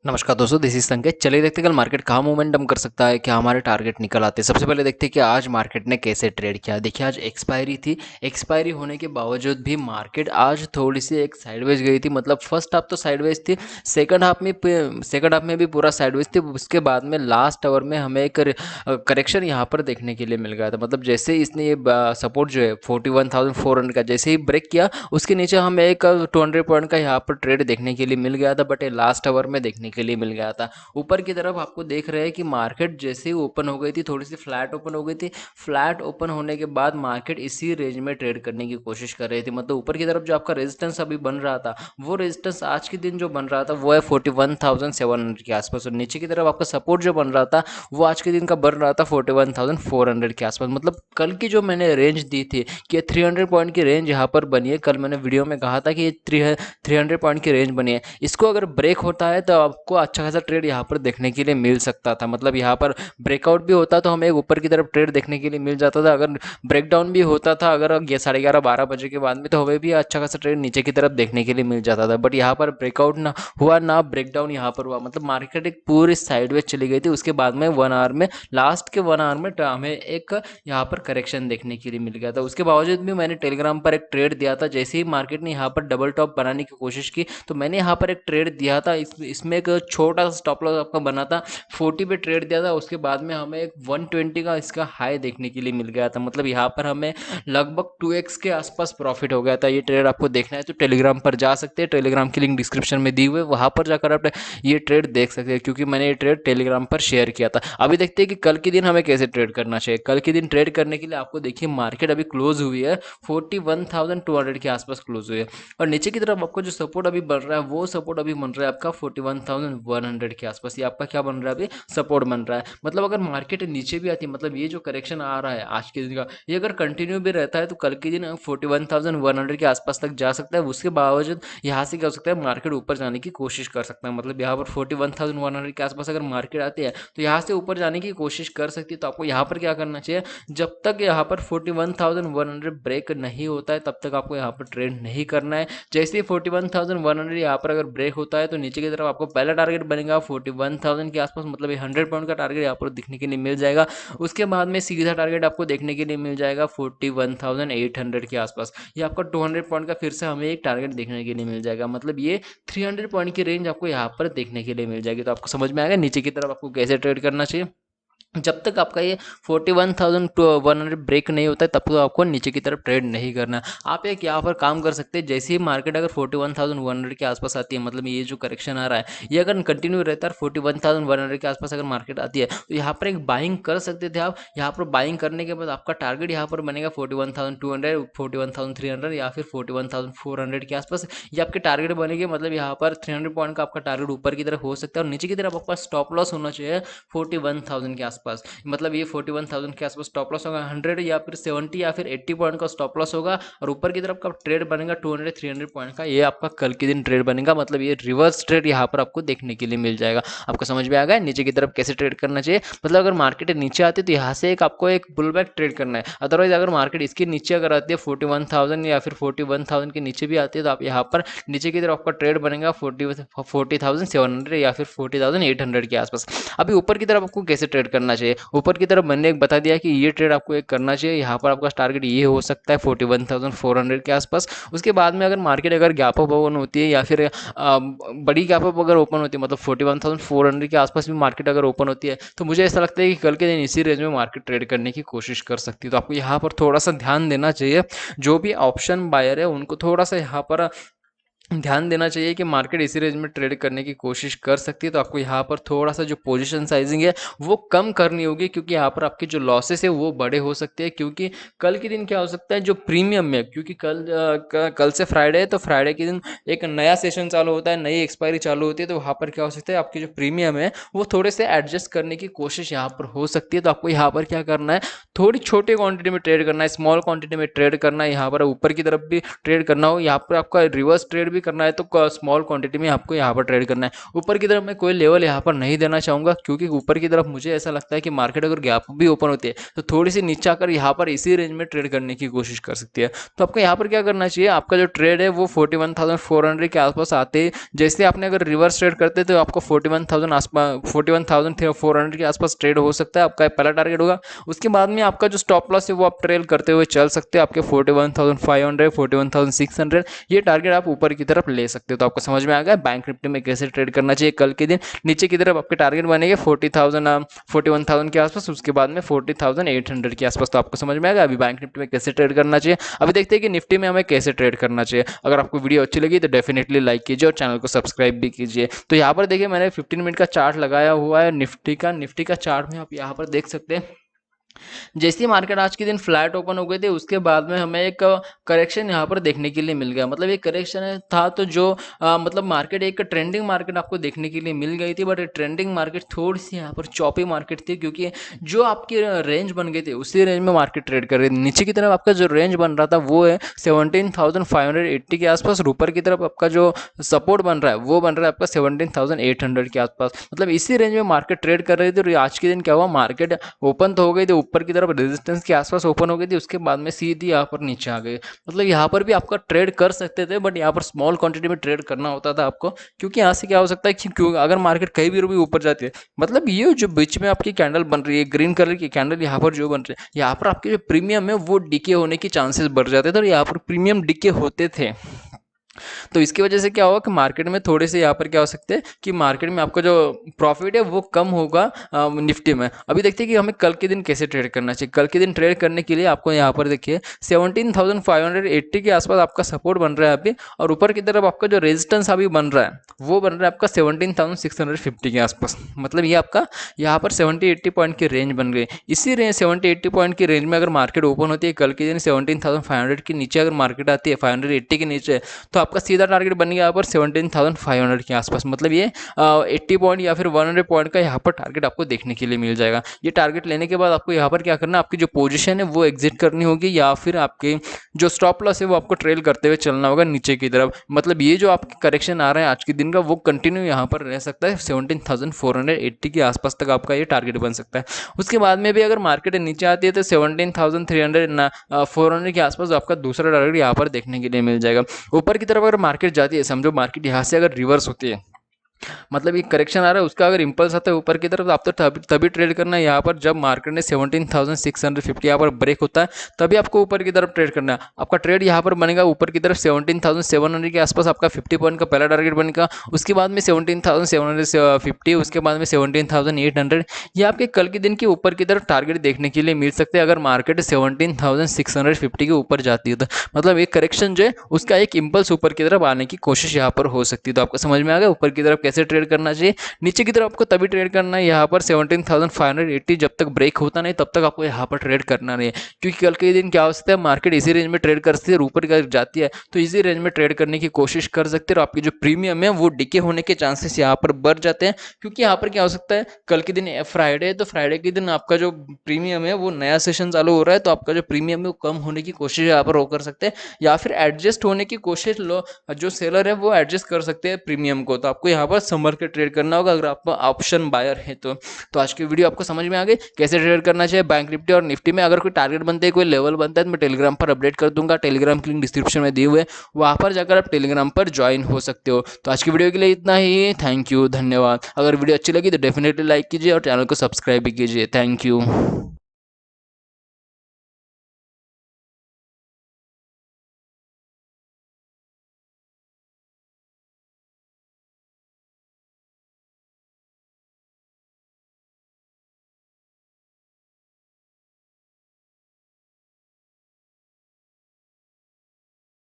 नमस्कार दोस्तों, this is संकेत। चलिए देखते हैं कल मार्केट कहाँ मोमेंटम कर सकता है, क्या हमारे टारगेट निकल आते हैं। सबसे पहले देखते हैं कि आज मार्केट ने कैसे ट्रेड किया। देखिए आज एक्सपायरी थी, एक्सपायरी होने के बावजूद भी मार्केट आज थोड़ी सी एक साइडवेज गई थी। मतलब फर्स्ट हाफ तो साइडवेज थी, सेकंड हाफ में भी पूरा साइडवेज थी। उसके बाद में लास्ट आवर में हमें एक करेक्शन यहाँ पर देखने के लिए मिल गया था। मतलब जैसे ही इसने ये सपोर्ट जो है 41,400 का जैसे ही ब्रेक किया, उसके नीचे हमें एक 200 पॉइंट का यहाँ पर ट्रेड देखने के लिए मिल गया था, बट ये लास्ट आवर में देखने के लिए मिल गया था। ऊपर की तरफ आपको देख रहे हैं कि मार्केट जैसे ही ओपन हो गई थी, थोड़ी सी फ्लैट ओपन हो गई थी। फ्लैट ओपन होने के बाद मार्केट इसी रेंज में ट्रेड करने की कोशिश कर रही थी। मतलब ऊपर की तरफ जो आपका रेजिस्टेंस अभी बन रहा था, वो रेजिस्टेंस आज के दिन जो बन रहा था वो है 41,700 के आसपास, और नीचे की तरफ आपका सपोर्ट जो बन रहा था वो आज के दिन का बन रहा था 41,400 के आसपास। मतलब कल की जो मैंने रेंज दी थी कि 300 पॉइंट की रेंज यहाँ पर बनी है, कल मैंने वीडियो में कहा था कि ये 300 पॉइंट की रेंज बनी है। इसको अगर ब्रेक होता है तो आपको अच्छा खासा ट्रेड यहाँ पर देखने के लिए मिल सकता था। मतलब यहाँ पर ब्रेकआउट भी होता तो हमें एक ऊपर की तरफ ट्रेड देखने के लिए मिल जाता था। अगर ब्रेकडाउन भी होता था, अगर 11:30-12 बजे के बाद में, तो हमें भी अच्छा खासा ट्रेड नीचे की तरफ देखने के लिए मिल जाता था। बट यहाँ पर ब्रेकआउट ना हुआ, ना ब्रेकडाउन यहाँ पर हुआ। मतलब मार्केट एक पूरी साइडवेज चली गई थी। उसके बाद में 1 आवर में, लास्ट के 1 आवर में हमें एक यहाँ पर करेक्शन देखने के लिए मिल गया था। उसके बावजूद भी मैंने टेलीग्राम पर एक ट्रेड दिया था। जैसे ही मार्केट ने यहाँ पर डबल टॉप बनाने की कोशिश की, तो मैंने यहाँ पर एक ट्रेड दिया था। इसमें एक छोटा सा स्टॉप लॉस आपका बना था, 40 पे ट्रेड दिया था। उसके बाद में हमें एक 120 का इसका हाई देखने के लिए मिल गया था। मतलब यहाँ पर हमें लगभग 2x के आसपास प्रॉफिट हो गया था। ये ट्रेड आपको देखना है तो टेलीग्राम पर जा सकते हैं, टेलीग्राम की लिंक डिस्क्रिप्शन में दी हुई है, वहाँ पर जाकर आप ये ट्रेड देख सकते हैं, क्योंकि मैंने ये ट्रेड टेलीग्राम पर शेयर किया था। अभी देखते हैं कि कल के दिन हमें कैसे ट्रेड करना चाहिए। कल के दिन ट्रेड करने के लिए आपको देखिए मार्केट अभी क्लोज हुई है 41,200 के आसपास क्लोज हुई है, और नीचे की तरफ आपको जो सपोर्ट अभी बन रहा है वो सपोर्ट अभी बन रहा है आपका 41,100 के आसपास। ये आपका क्या बन रहा है, अभी सपोर्ट बन रहा है। मतलब अगर मार्केट नीचे भी आती है, मतलब ये जो करेक्शन आ रहा है आज के दिन का, ये अगर कंटिन्यू भी रहता है तो कल के दिन 41,100 के आसपास तक जा सकता है। उसके बावजूद यहाँ से क्या हो सकता है, मार्केट ऊपर जाने की कोशिश कर सकता है। मतलब यहाँ पर 41,100 के आसपास अगर मार्केट आती है तो यहाँ से ऊपर जाने की कोशिश कर सकती है। तो आपको यहाँ पर क्या करना चाहिए, जब तक यहाँ पर 41,100 ब्रेक नहीं होता है तब तक आपको यहाँ पर ट्रेड नहीं करना है। जैसे ही 41,100 यहाँ पर अगर ब्रेक होता है तो नीचे की तरफ आपको पहला टारगेट बनेगा 41,000 के आसपास। मतलब ये 100 पॉइंट का टारगेट यहाँ पर दिखने के लिए मिल जाएगा। उसके बाद में सीधा टारगेट आपको देखने के लिए मिल जाएगा 41,800 के आसपास। ये आपका 200 पॉइंट का फिर से हमें एक टारगेट देखने के लिए मिल जाएगा। मतलब ये 300 पॉइंट की रेंज आपको यहाँ पर देखने के लिए मिल जाएगी। तो आपको समझ में आएगा नीचे की तरफ आपको कैसे ट्रेड करना चाहिए। जब तक आपका ये 41,100 ब्रेक नहीं होता है तब तक आपको नीचे की तरफ ट्रेड नहीं करना। आप एक यहाँ पर काम कर सकते हैं, जैसे ही मार्केट अगर 41,100 के आसपास आती है, मतलब ये जो करेक्शन आ रहा है ये अगर कंटिन्यू रहता है 41,100 के आसपास अगर मार्केट आती है तो यहाँ पर एक बाइंग कर सकते थे आप। यहाँ पर बाइंग करने के बाद आपका टारगेट यहाँ पर बनेगा 41,200, 41,300 या फिर 41,400 के आसपास। ये आपके टारगेट बनेंगे। मतलब यहाँ पर 300 पॉइंट का आपका टारगेट ऊपर की तरफ हो सकता है, और नीचे की तरफ आपका स्टॉप लॉस होना चाहिए 41,000 के आसपास। मतलब ये 41,000 के आसपास स्टॉप लॉस होगा, 100 या फिर 70 या फिर 80 पॉइंट का स्टॉप लॉस होगा, और ऊपर की तरफ का ट्रेड बनेगा 200-300 पॉइंट का। ये आपका कल के दिन ट्रेड बनेगा। मतलब ये रिवर्स ट्रेड यहाँ पर आपको देखने के लिए मिल जाएगा। आपको समझ में आ गया नीचे की तरफ कैसे ट्रेड करना चाहिए। मतलब अगर मार्केट नीचे आती है तो यहाँ से एक आपको एक पुल बैक ट्रेड करना है। अदरवाइज अगर मार्केट इसके नीचे अगर आती है 41,000 या फिर 41,000 के नीचे भी आती है तो आप यहाँ पर नीचे की तरफ आपका ट्रेड बनेगा 40,700 या फिर 40,800 के आसपास। अभी ऊपर की तरफ आपको कैसे ट्रेड करना चाहिए। ऊपर की तरफ मैंने एक बता दिया कि ये ट्रेड आपको एक करना चाहिए। यहाँ पर आपका टारगेट ये हो सकता है 41,400 के आसपास। उसके बाद में अगर मार्केट अगर गैप अप ओपन होती है या फिर बड़ी गैप अप अगर ओपन होती है, मतलब 41,400 के आसपास भी मार्केट अगर ओपन होती है, तो मुझे ऐसा लगता है कि कल के दिन इसी रेंज में मार्केट ट्रेड करने की कोशिश कर सकती है। तो आपको यहाँ पर थोड़ा सा ध्यान देना चाहिए। जो भी ऑप्शन बायर है उनको थोड़ा सा यहाँ पर ध्यान देना चाहिए कि मार्केट इसी रेंज में ट्रेड करने की कोशिश कर सकती है। तो आपको यहाँ पर थोड़ा सा जो पोजीशन साइजिंग है वो कम करनी होगी, क्योंकि यहाँ पर आपके जो लॉसेस है वो बड़े हो सकते हैं। क्योंकि कल के दिन क्या हो सकता है, जो प्रीमियम में, क्योंकि कल से फ्राइडे है तो फ्राइडे के दिन एक नया सेशन चालू होता है, नई एक्सपायरी चालू होती है। तो वहाँ पर क्या हो सकता है, आपकी जो प्रीमियम है वो थोड़े से एडजस्ट करने की कोशिश यहाँ पर हो सकती है। तो आपको यहाँ पर क्या करना है, थोड़ी छोटी क्वांटिटी में ट्रेड करना है, स्मॉल क्वांटिटी में ट्रेड करना है। यहाँ पर ऊपर की तरफ भी ट्रेड करना हो, यहाँ पर आपका रिवर्स ट्रेड भी करना है तो स्मॉल क्वांटिटी में आपको यहाँ पर ट्रेड करना है। ऊपर की तरफ मैं कोई लेवल यहाँ पर नहीं देना चाहूँगा, क्योंकि ऊपर की तरफ मुझे ऐसा लगता है कि मार्केट अगर गैप भी ओपन होती है तो थोड़ी सी नीचे आकर यहाँ पर इसी रेंज में ट्रेड करने की कोशिश कर सकती है। तो आपको यहाँ पर क्या करना चाहिए, आपका जो ट्रेड है वो 41,400 के आसपास आते ही जैसे आपने अगर रिवर्स ट्रेड करते तो आपको 41,000 आसपास 41,400 के आसपास ट्रेड हो सकता है, आपका पहला टारगेट होगा। उसके बाद में आपका जो स्टॉप लॉस है वो आप ट्रेल करते हुए चल सकते हो, आपके 41,500 41,600 ये टारगेट आप ऊपर की तरफ ले सकते हो। तो आपको समझ में आ गया बैंक निफ्टी में कैसे ट्रेड करना चाहिए। कल के दिन नीचे की तरफ आपके टारगेट बनेंगे 41,000 के आसपास, उसके बाद में 40,800 के आसपास। तो आपको समझ में आएगा अभी बैंक निफ्टी में कैसे ट्रेड करना चाहिए। अभी देखते हैं कि निफ्टी में हमें कैसे ट्रेड करना चाहिए। अगर आपको वीडियो अच्छी लगी तो डेफिनेटली लाइक कीजिए और चैनल को सब्सक्राइब भी कीजिए। तो यहाँ पर देखिए मैंने 15 मिनट का चार्ट लगाया हुआ है निफ्टी का चार्ट में आप यहाँ पर देख सकते हैं। जैसे ही मार्केट आज के दिन फ्लैट ओपन हो गए थे उसके बाद में हमें एक करेक्शन यहाँ पर देखने के लिए मिल गया। मतलब एक करेक्शन था तो जो मतलब मार्केट एक ट्रेंडिंग मार्केट आपको देखने के लिए मिल गई थी, बट ट्रेंडिंग मार्केट थोड़ी सी यहाँ पर चॉपी मार्केट थी, क्योंकि जो आपकी रेंज बन गई थी उसी रेंज में मार्केट ट्रेड कर रही थी। नीचे की तरफ आपका जो रेंज बन रहा था वो है 17,580 के आसपास, और ऊपर की तरफ आपका जो सपोर्ट बन रहा है वो बन रहा है आपका 17,800 के आसपास। मतलब इसी रेंज में मार्केट ट्रेड कर रही थी। और आज के दिन क्या हुआ, मार्केट ओपन तो हो गई थी, ऊपर की तरफ रेजिस्टेंस के आसपास ओपन हो गई थी, उसके बाद में सीधी यहाँ पर नीचे आ गई। मतलब यहाँ पर भी आपका ट्रेड कर सकते थे, बट यहाँ पर स्मॉल क्वांटिटी में ट्रेड करना होता था आपको, क्योंकि यहाँ से क्या हो सकता है कि क्यों अगर मार्केट कहीं भी ऊपर जाती है, मतलब ये जो बीच में आपकी कैंडल बन रही है ग्रीन कलर की कैंडल यहाँ पर जो बन रही है, यहाँ पर आपके जो प्रीमियम है वो डिके होने की चांसेस बढ़ जाते थे, और यहाँ पर प्रीमियम डिके होते थे। तो इसकी वजह से क्या होगा कि मार्केट में थोड़े से यहाँ पर क्या हो सकते हैं कि मार्केट में आपका जो प्रॉफिट है वो कम होगा निफ्टी में। अभी देखते हैं कि हमें कल के दिन कैसे ट्रेड करना चाहिए। कल के दिन ट्रेड करने के लिए आपको यहाँ पर देखिए 17,580 के आसपास आपका सपोर्ट बन रहा है अभी, और ऊपर की तरफ आपका जो रेजिस्टेंस अभी बन रहा है वो बन रहा है आपका 17,650 के आसपास। मतलब ये आपका यहाँ पर 70-80 पॉइंट की रेंज बन गई। इसी रेंज 70-80 पॉइंट की रेंज में अगर मार्केट ओपन होती है कल के दिन 17,500 के नीचे अगर मार्केट आती है 580 के नीचे, तो आपका सीधा टारगेट बन गया यहाँ पर 17,500 के आसपास। मतलब ये 80 पॉइंट या फिर 100 पॉइंट का यहाँ पर टारगेट आपको देखने के लिए मिल जाएगा। ये टारगेट लेने के बाद आपको यहाँ पर क्या करना है, आपकी जो पोजीशन है वो एग्जिट करनी होगी, या फिर आपके जो स्टॉप लॉस है वो आपको ट्रेल करते हुए चलना होगा नीचे की तरफ। मतलब ये जो आपकी करेक्शन आ रहा है आज के दिन का वो कंटिन्यू यहाँ पर रह सकता है, 17,480 के आसपास तक आपका ये टारगेट बन सकता है। उसके बाद में भी अगर मार्केट नीचे आती है तो 17,300 के आसपास आपका दूसरा टारगेट यहाँ पर देखने के लिए मिल जाएगा। ऊपर की तरफ अगर मार्केट जाती है, समझो मार्केट यहाँ से अगर रिवर्स होती है, मतलब एक करेक्शन आ रहा है उसका अगर इंपल्स आता है ऊपर की तरफ, आप तो तभी ट्रेड करना है यहाँ पर जब मार्केट ने 17,650 यहाँ पर ब्रेक होता है, तभी आपको ऊपर की तरफ ट्रेड करना है। आपका ट्रेड यहाँ पर बनेगा ऊपर की तरफ 17,700 के आसपास, आपका 50 पॉइंट का पहला टारगेट बनेगा। उसके बाद में 17,750, उसके बाद में 17,800, ये आपके कल के दिन के ऊपर की तरफ टारगेट देखने के लिए मिल सकते हैं अगर मार्केट 17,650 के ऊपर जाती है तो। मतलब एक करेक्शन जो है उसका एक इंपल्स ऊपर की तरफ आने की कोशिश यहाँ पर हो सकती है। तो आपको समझ में आ गया ऊपर की तरफ कैसे ट्रेड करना चाहिए। नीचे की तरफ आपको तभी ट्रेड करना है यहाँ पर 17,580 जब तक ब्रेक होता नहीं तब तक आपको यहाँ पर ट्रेड करना नहीं है, क्योंकि कल के दिन क्या हो सकता है मार्केट इसी रेंज में ट्रेड कर सकती है, ऊपर की जाती है तो इसी रेंज में ट्रेड करने की कोशिश कर सकते हैं, और आपकी जो प्रीमियम है वो डिके होने के चांसेस यहाँ पर बढ़ जाते हैं। क्योंकि यहाँ पर क्या हो सकता है कल के दिन फ्राइडे है, तो फ्राइडे के दिन आपका जो प्रीमियम है वो नया सेशन चालू हो रहा है, तो आपका जो प्रीमियम है वो कम होने की कोशिश यहाँ पर वो कर सकते हैं, या फिर एडजस्ट होने की कोशिश जो सेलर है वो एडजस्ट कर सकते हैं प्रीमियम को। तो आपको यहाँ पर समर के ट्रेड करना होगा अगर आप ऑप्शन बायर है तो। आज की वीडियो आपको समझ में आ गई कैसे ट्रेड करना चाहिए बैंक निफ्टी और निफ्टी में। अगर कोई टारगेट बनते हैं कोई लेवल बनता है तो मैं टेलीग्राम पर अपडेट कर दूंगा, टेलीग्राम की लिंक डिस्क्रिप्शन में दिए हुए, वहां पर जाकर आप टेलीग्राम पर ज्वाइन हो सकते हो। तो आज की वीडियो के लिए इतना ही, थैंक यू, धन्यवाद। अगर वीडियो अच्छी लगी तो डेफिनेटली लाइक कीजिए और चैनल को सब्सक्राइब भी कीजिए। Thank you.